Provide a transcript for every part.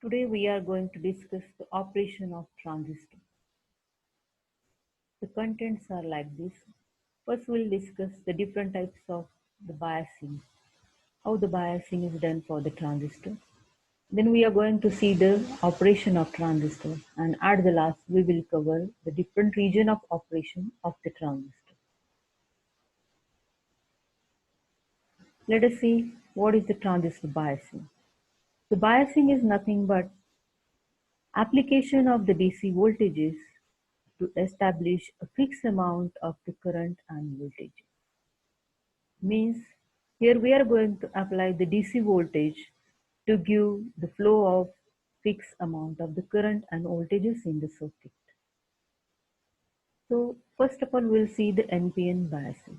Today we are going to discuss the operation of transistor. The contents are like this. First we'll discuss the different types of the biasing, how the biasing is done for the transistor. Then we are going to see the operation of transistor, and at the last we will cover the different region of operation of the transistor. Let us see what is the transistor biasing. The biasing is nothing but application of the DC voltages to establish a fixed amount of the current and voltage. Means here we are going to apply the DC voltage to give the flow of fixed amount of the current and voltages in the circuit. So first of all we'll see the NPN biasing.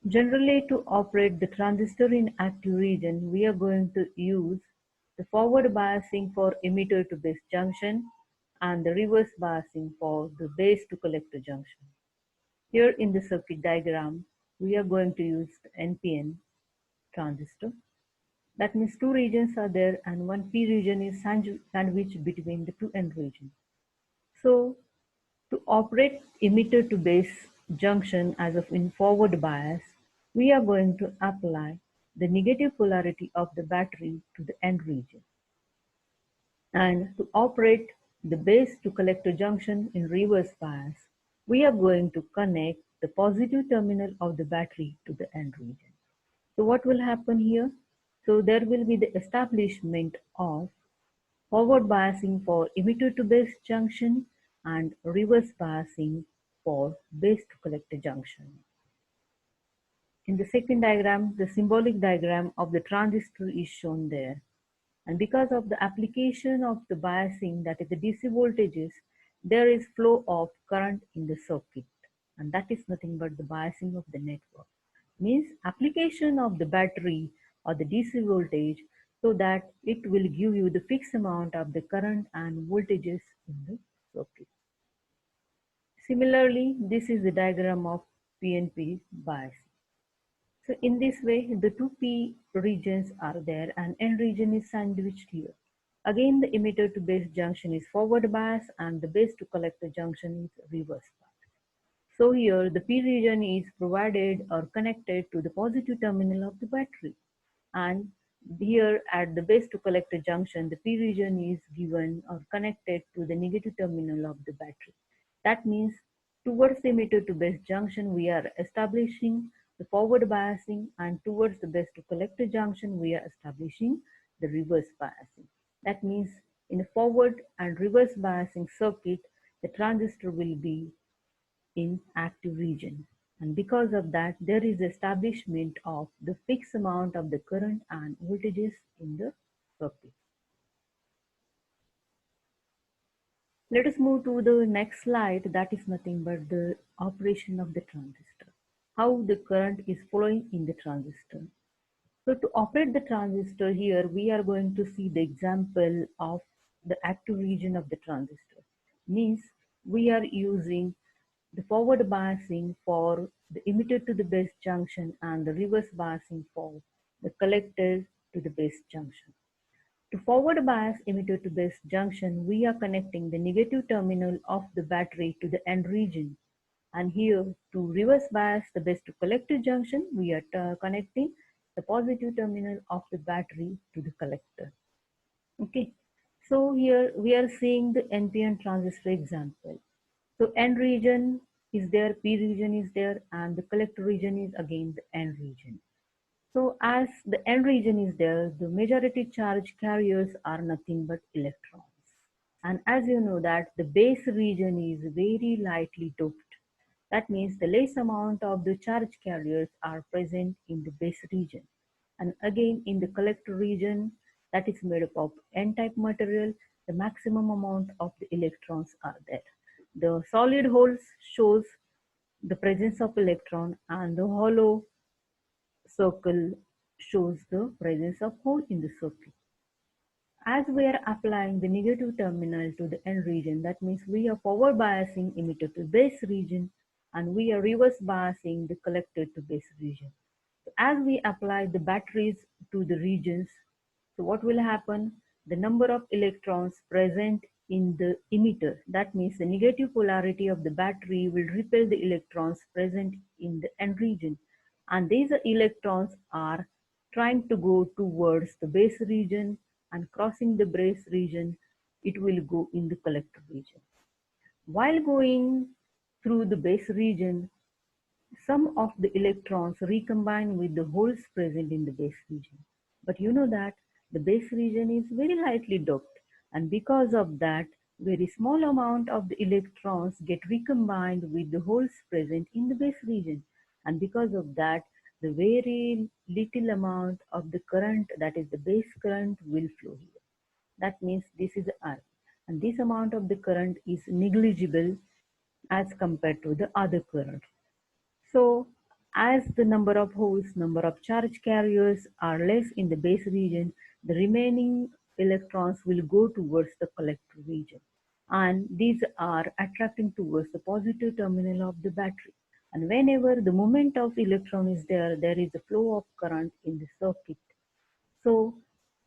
Generally, to operate the transistor in active region, we are going to use the forward biasing for emitter to base junction and the reverse biasing for the base to collector junction. Here in the circuit diagram, we are going to use the NPN transistor. That means two regions are there and one P region is sandwiched between the two N regions. So to operate emitter to base junction as of in forward bias, we are going to apply the negative polarity of the battery to the N region. And to operate the base to collector junction in reverse bias, we are going to connect the positive terminal of the battery to the N region. So what will happen here? So there will be the establishment of forward biasing for emitter to base junction and reverse biasing for base to collector junction. In the second diagram, the symbolic diagram of the transistor is shown there. And because of the application of the biasing, that is the DC voltages, there is flow of current in the circuit. And that is nothing but the biasing of the network. Means application of the battery or the DC voltage so that it will give you the fixed amount of the current and voltages in the circuit. Similarly, this is the diagram of PNP biasing. So in this way, the two P regions are there and N region is sandwiched here. Again, the emitter to base junction is forward bias and the base to collector junction is reverse bias. So here the P region is provided or connected to the positive terminal of the battery. And here at the base to collector junction, the P region is given or connected to the negative terminal of the battery. That means towards the emitter to base junction, we are establishing the forward biasing, and towards the base to collector junction, we are establishing the reverse biasing. That means in a forward and reverse biasing circuit, the transistor will be in active region. And because of that, there is establishment of the fixed amount of the current and voltages in the circuit. Let us move to the next slide. That is nothing but the operation of the transistor. How the current is flowing in the transistor. So to operate the transistor here, we are going to see the example of the active region of the transistor. Means we are using the forward biasing for the emitter to the base junction and the reverse biasing for the collector to the base junction. To forward bias emitter to base junction, we are connecting the negative terminal of the battery to the N region. And here to reverse bias the base to collector junction, we are connecting the positive terminal of the battery to the collector. Okay, so here we are seeing the NPN transistor example. So N region is there, P region is there, and the collector region is again the N region. So as the N region is there, the majority charge carriers are nothing but electrons. And as you know that the base region is very lightly doped. That means the less amount of the charge carriers are present in the base region. And again in the collector region that is made up of N-type material, the maximum amount of the electrons are there. The solid holes shows the presence of electron and the hollow circle shows the presence of hole in the circuit. As we are applying the negative terminal to the N region, that means we are forward biasing emitter to base region and we are reverse biasing the collector to base region. So as we apply the batteries to the regions, so what will happen? the number of electrons present in the emitter. That means the negative polarity of the battery will repel the electrons present in the N region, and these electrons are trying to go towards the base region, and crossing the base region, it will go in the collector region. While going through the base region, some of the electrons recombine with the holes present in the base region. But you know that the base region is very lightly doped, and because of that, very small amount of the electrons get recombined with the holes present in the base region. And because of that, the very little amount of the current, that is the base current, will flow here. That means this is I. And this amount of the current is negligible as compared to the other current. So as the number of holes, number of charge carriers are less in the base region, the remaining electrons will go towards the collector region. And these are attracting towards the positive terminal of the battery. And whenever the movement of electron is there, there is a flow of current in the circuit. So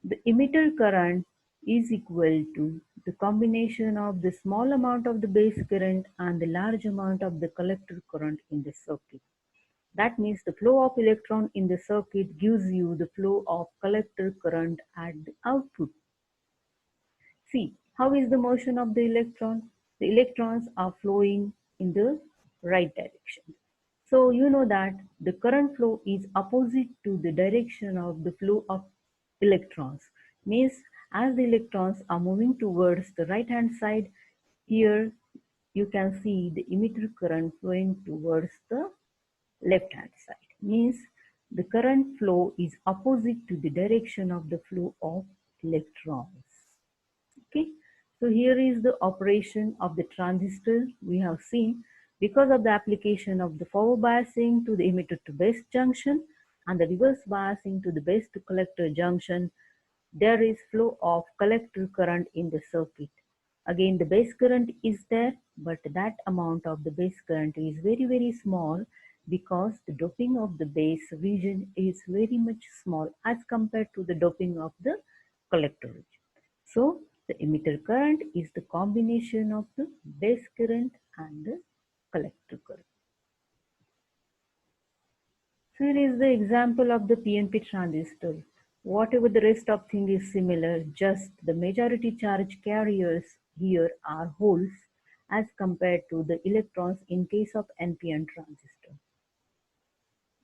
the emitter current is equal to the combination of the small amount of the base current and the large amount of the collector current in the circuit. That means the flow of electron in the circuit gives you the flow of collector current at the output. See, how is the motion of the electron? The electrons are flowing in the right direction. So you know that the current flow is opposite to the direction of the flow of electrons. Means as the electrons are moving towards the right hand side, here you can see the emitter current flowing towards the left hand side. Means the current flow is opposite to the direction of the flow of electrons. Okay, so here is the operation of the transistor. We have seen because of the application of the forward biasing to the emitter to base junction and the reverse biasing to the base to collector junction, there is flow of collector current in the circuit. Again, the base current is there, but that amount of the base current is very small because the doping of the base region is very much small as compared to the doping of the collector region. So the emitter current is the combination of the base current and the collector current. So here is the example of the PNP transistor. Whatever the rest of thing is similar, just the majority charge carriers here are holes as compared to the electrons in case of NPN transistor.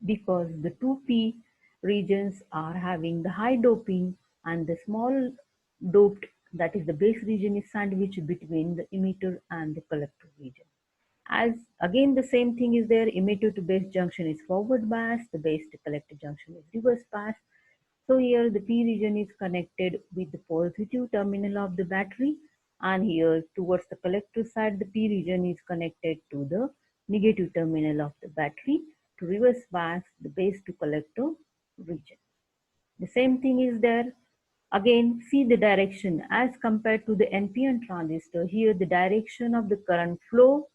Because the 2p regions are having the high doping and the small doped, that is the base region, is sandwiched between the emitter and the collector region. As again the same thing is there, emitter to base junction is forward bias, the base to collector junction is reverse bias. So here the P region is connected with the positive terminal of the battery, and here towards the collector side the P region is connected to the negative terminal of the battery to reverse bias the base to collector region. The same thing is there. Again, see the direction as compared to the NPN transistor. Here the direction of the current flow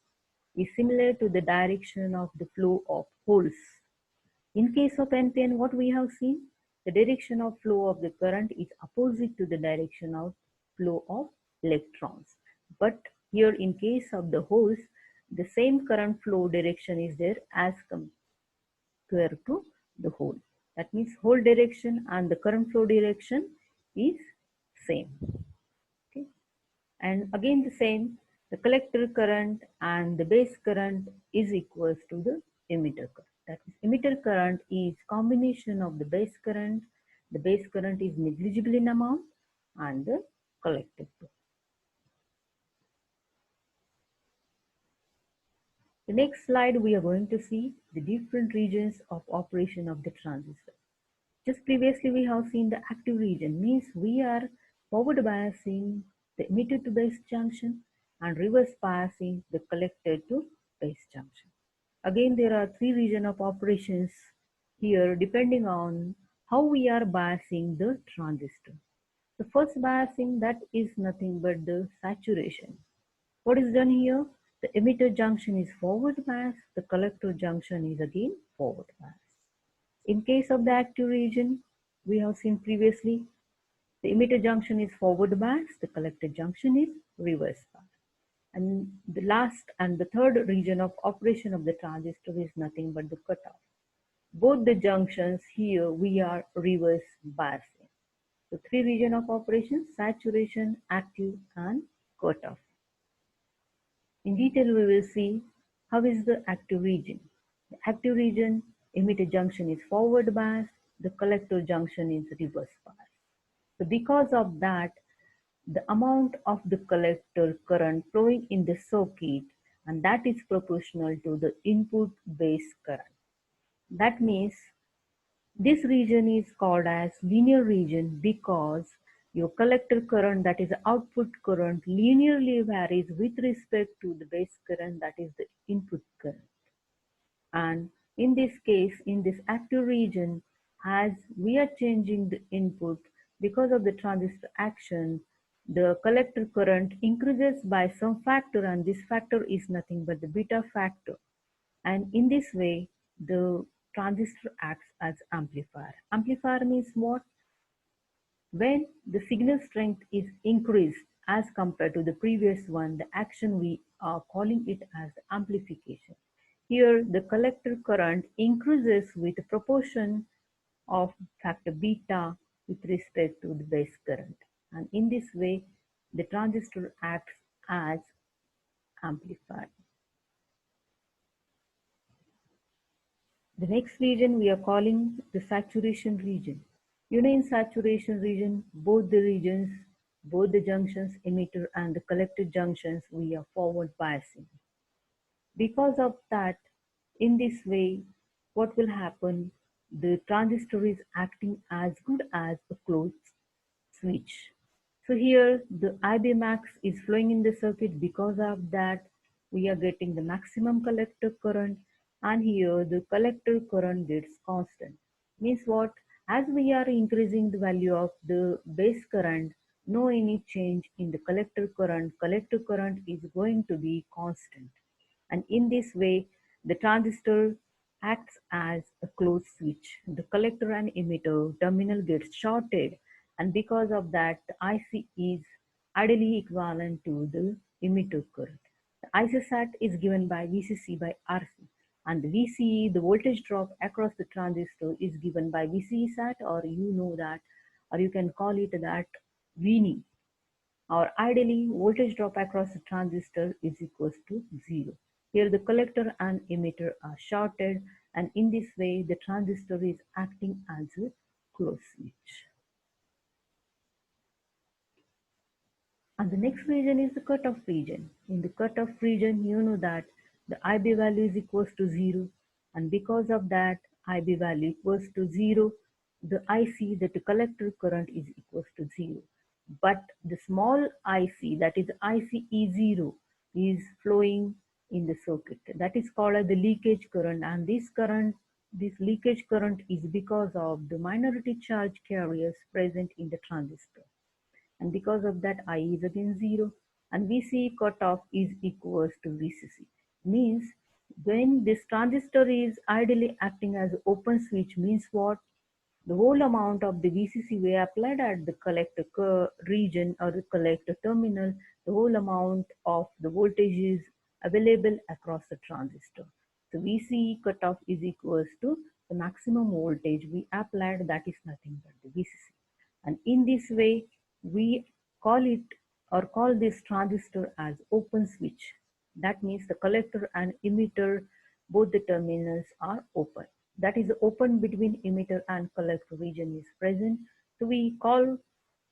is similar to the direction of the flow of holes. In case of NPN, what we have seen, the direction of flow of the current is opposite to the direction of flow of electrons. But here in case of the holes, the same current flow direction is there as compared to the hole. That means hole direction and the current flow direction is same. Okay. And again the same, the collector current and the base current is equals to the emitter current. That is, emitter current is combination of the base current is negligible in amount, and the collector current. The next slide we are going to see the different regions of operation of the transistor. Just previously we have seen the active region, means we are forward biasing the emitter to base junction and reverse biasing the collector to base junction. Again, there are three regions of operations here depending on how we are biasing the transistor. The first biasing, that is nothing but the saturation. What is done here? The emitter junction is forward bias, the collector junction is again forward bias. In case of the active region, we have seen previously, The emitter junction is forward bias, the collector junction is reverse bias. And the last and the third region of operation of the transistor is nothing but the cutoff. Both the junctions here we are reverse biasing. So three region of operation: saturation, active, and cutoff. In detail, we will see how is the active region. The active region emitter junction is forward biased, the collector junction is reverse biased. So because of that, the amount of the collector current flowing in the circuit, and that is proportional to the input base current. That means this region is called as linear region because your collector current, that is output current, linearly varies with respect to the base current, that is the input current. And in this case, in this active region, as we are changing the input because of the transistor action, the collector current increases by some factor, and this factor is nothing but the beta factor. And in this way, the transistor acts as amplifier. Amplifier means what? When the signal strength is increased as compared to the previous one, the action we are calling it as amplification. Here, the collector current increases with the proportion of factor beta with respect to the base current. And in this way, the transistor acts as amplifier. The next region we are calling the saturation region. In saturation region, both the regions, both the junctions, emitter and the collector junctions, we are forward biasing. Because of that, in this way, what will happen? The transistor is acting as good as a closed switch. So here the IB max is flowing in the circuit. Because of that, we are getting the maximum collector current, and here the collector current gets constant. Means what? As we are increasing the value of the base current, no any change in the collector current is going to be constant. And in this way, the transistor acts as a closed switch. The collector and emitter terminal gets shorted, and because of that, the IC is ideally equivalent to the emitter current. The IC sat is given by VCC by RC, and the VCE, the voltage drop across the transistor, is given by VCE sat, or you know that, or you can call it that VNE, or ideally voltage drop across the transistor is equals to 0. Here the collector and emitter are shorted, and in this way the transistor is acting as a closed switch. And the next region is the cutoff region. In the cutoff region, you know that the IB value is equals to 0, and because of that IB value equals to 0, the IC, that the collector current, is equals to 0. But the small IC, that is ICE0, is flowing in the circuit. That is called as the leakage current, and this leakage current is because of the minority charge carriers present in the transistor. And because of that, I is again 0, and VCE cutoff is equals to VCC. Means when this transistor is ideally acting as open switch, means what? The whole amount of the VCC we applied at the collector region or the collector terminal, the whole amount of the voltage is available across the transistor. So VCE cutoff is equals to the maximum voltage we applied, that is nothing but the VCC. And in this way, we call it or call this transistor as open switch. That means the collector and emitter, both the terminals are open. That is open between emitter and collector region is present. So we call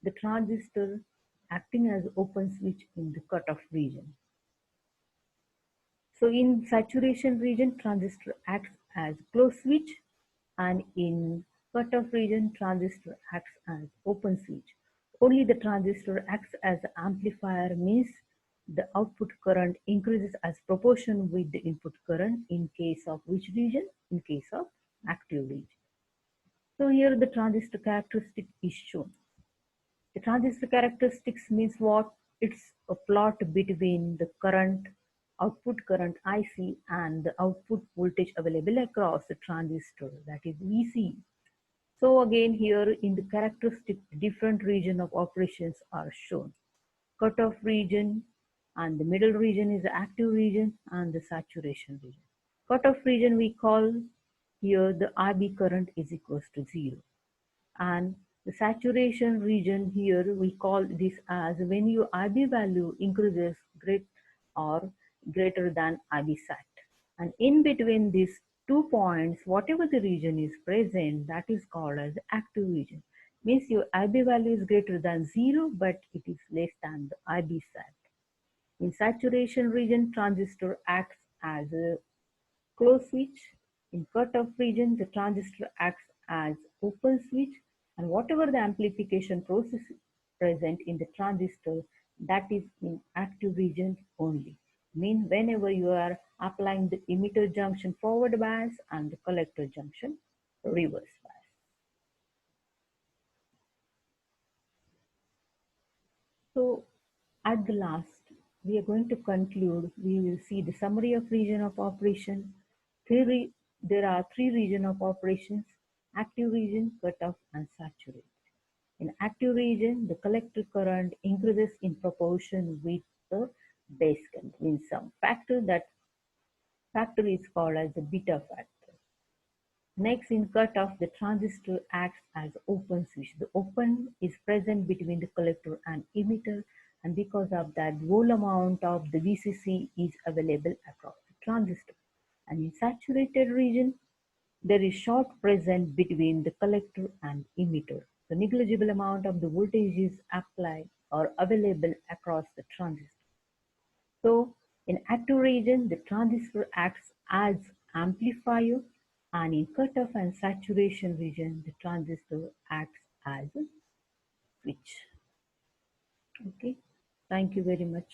the transistor acting as open switch in the cutoff region. So in saturation region, transistor acts as closed switch, and in cutoff region, transistor acts as open switch. Only the transistor acts as amplifier, means the output current increases as proportion with the input current. In case of which region? In case of active region. So here the transistor characteristic is shown. The transistor characteristics means what? It's a plot between the current, output current IC, and the output voltage available across the transistor, that is VC. So again here in the characteristic, different region of operations are shown. Cutoff region and the middle region is the active region and the saturation region. Cutoff region we call here the IB current is equals to 0. And the saturation region here we call this as when your IB value increases great or greater than IB sat. And in between these 2 points, whatever the region is present, that is called as active region. Means your IB value is greater than 0, but it is less than the IB sat. In saturation region, transistor acts as a closed switch. In cutoff region, the transistor acts as open switch, and whatever the amplification process present in the transistor, that is in active region only. Mean whenever you are applying the emitter junction forward bias and the collector junction reverse bias. So at the last, we are going to conclude. We will see the summary of region of operation. There are three region of operations: active region, cutoff, and saturated. In active region, the collector current increases in proportion with the base current. Means some factor, that factor is called as the beta factor. Next, in cutoff, the transistor acts as open switch. The open is present between the collector and emitter, and because of that, whole amount of the VCC is available across the transistor. And in saturated region, there is short present between the collector and emitter. The negligible amount of the voltage is applied or available across the transistor. So in active region, the transistor acts as amplifier, and in cutoff and saturation region, the transistor acts as a switch. Okay, thank you very much.